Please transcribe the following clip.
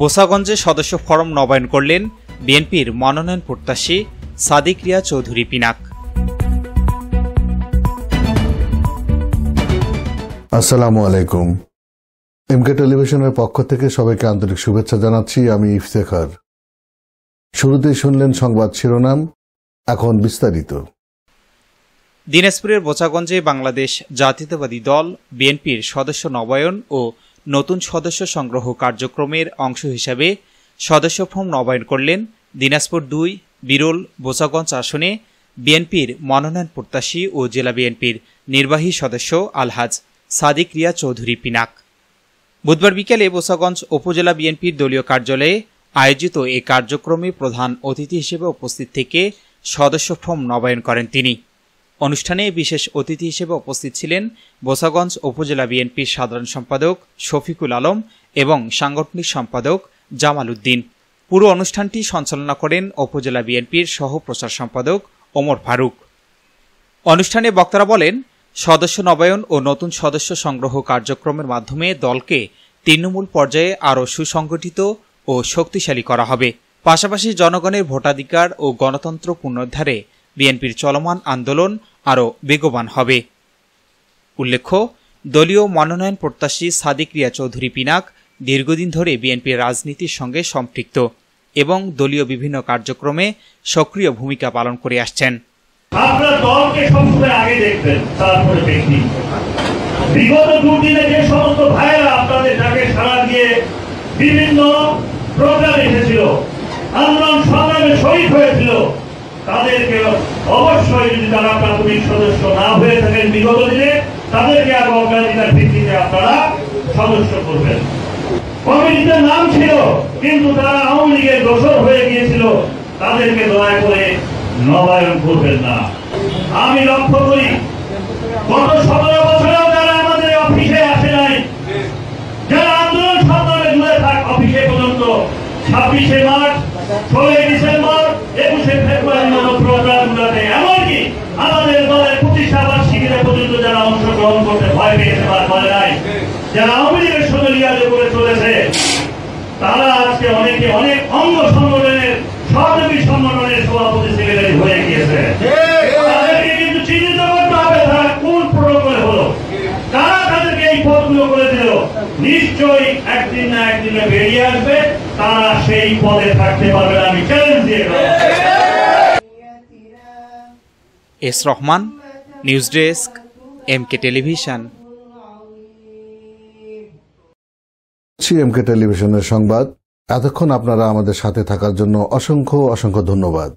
বোসাগঞ্জে সদস্য ফরম নবায়ন করলেন বিএনপির মনোনয়ন প্রত্যাশী সাদিক রিয়া চৌধুরী পিনাক। আসসালামু আলাইকুম। এমকে টেলিভিশনের পক্ষ থেকে সবাইকে আন্তরিক শুভেচ্ছা জানাচ্ছি। আমি ইফতেখার। শুরুতেই শুনলেন সংবাদ শিরোনাম, এখন বিস্তারিত। দিনাজপুরের বোচাগঞ্জে বাংলাদেশ জাতীয়তাবাদী দল বিএনপির সদস্য নবায়ন ও নতুন সদস্য সংগ্রহ কার্যক্রমের অংশ হিসাবে সদস্য ফর্ম নবায়ন করলেন দিনাজপুর ২ বিরল বোচাগঞ্জ আসনে বিএনপির মনোনয়ন প্রত্যাশী ও জেলা বিএনপির নির্বাহী সদস্য আলহাজ সাদিক রিয়া চৌধুরী পিনাক। বুধবার বিকেলে বোচাগঞ্জ উপজেলা বিএনপির দলীয় কার্যালয়ে আয়োজিত এ কার্যক্রমে প্রধান অতিথি হিসেবে উপস্থিত থেকে সদস্য ফর্ম নবায়ন করেন তিনি। অনুষ্ঠানে বিশেষ অতিথি হিসেবে উপস্থিত ছিলেন বোচাগঞ্জ উপজেলা বিএনপির সাধারণ সম্পাদক শফিকুল আলম এবং সাংগঠনিক সম্পাদক জামাল উদ্দিন। পুরো অনুষ্ঠানটি সঞ্চালনা করেন উপজেলা বিএনপির সহ প্রচার সম্পাদক ওমর ফারুক। অনুষ্ঠানে বক্তারা বলেন, সদস্য নবায়ন ও নতুন সদস্য সংগ্রহ কার্যক্রমের মাধ্যমে দলকে তৃণমূল পর্যায়ে আরও সুসংগঠিত ও শক্তিশালী করা হবে। পাশাপাশি জনগণের ভোটাধিকার ও গণতন্ত্র পুনরুদ্ধারে বিএনপির চলমান আন্দোলন আরও বেগবান হবে। উল্লেখ্য, দলীয় মনোনয়ন প্রত্যাশী সাদিক রিয়া চৌধুরী পিনাক দীর্ঘদিন ধরে বিএনপির রাজনীতির সঙ্গে সম্পৃক্ত এবং দলীয় বিভিন্ন কার্যক্রমে সক্রিয় ভূমিকা পালন করে আসছেন। আপনার দলকে সবসময় আগে দেখবেন, তারপরে ব্যক্তি। বিগত দুদিনে যে সমস্ত ভাইয়েরা আপনাদের ডাকে সাড়া দিয়ে বিভিন্ন প্রোগ্রাম এসেছিল, আন্দোলন সংগ্রামে শহীদ হয়েছিল, তাদেরকে অবশ্যই যদি তারা প্রাথমিক সদস্য না হয়ে থাকেন বিগত দিনে, তাদেরকে আগে অগ্রাধিকার ভিত্তিতে আপনারা সদস্য করবেন। কমিটিতে নাম ছিল কিন্তু তারা আওয়ামী লীগের দোষর হয়ে গিয়েছিল, তাদেরকে দয়া করে নবায়ন করবেন না। আমি লক্ষ্য করি গত ১৭ বছরেও যারা আমাদের অফিসে আসে নাই, যারা আন্দোলন সংগ্রামে জুড়ে থাক অফিসে পর্যন্ত ২৬শে মার্চ, ১৬ই ডিসেম্বর, ২১শে ফেব্রুয়ারি মতো প্রোগ্রামগুলোতে, এমনকি আমাদের দলের প্রতিষ্ঠা বার্ষিকীতে পর্যন্ত যারা অংশগ্রহণ করতে ভয় পেয়েছে বা করে নাই, যারা আওয়ামী লীগের সঙ্গে লিয়াজে করে চলেছে, তারা আজকে অনেকে অনেক অঙ্গ সংগঠনের সহযোগী সংগঠনের সভাপতি সেক্রেটারি হয়ে গিয়েছে। তাদেরকে কিন্তু চিহ্নিত করতে হবে তারা কোন প্রোটোকলে হলো, তারা তাদেরকে এই পদগুলো করে দিল। নিশ্চয়ই একদিন না একদিনে বেরিয়ে আসবে, তারা সেই পদে থাকতে পারবে। আমি চ্যালেঞ্জ দিয়ে S Rahman, news desk, MK television. MK টেলিভিশনের সংবাদ। এতক্ষণ আপনারা আমাদের সাথে থাকার জন্য অসংখ্য ধন্যবাদ।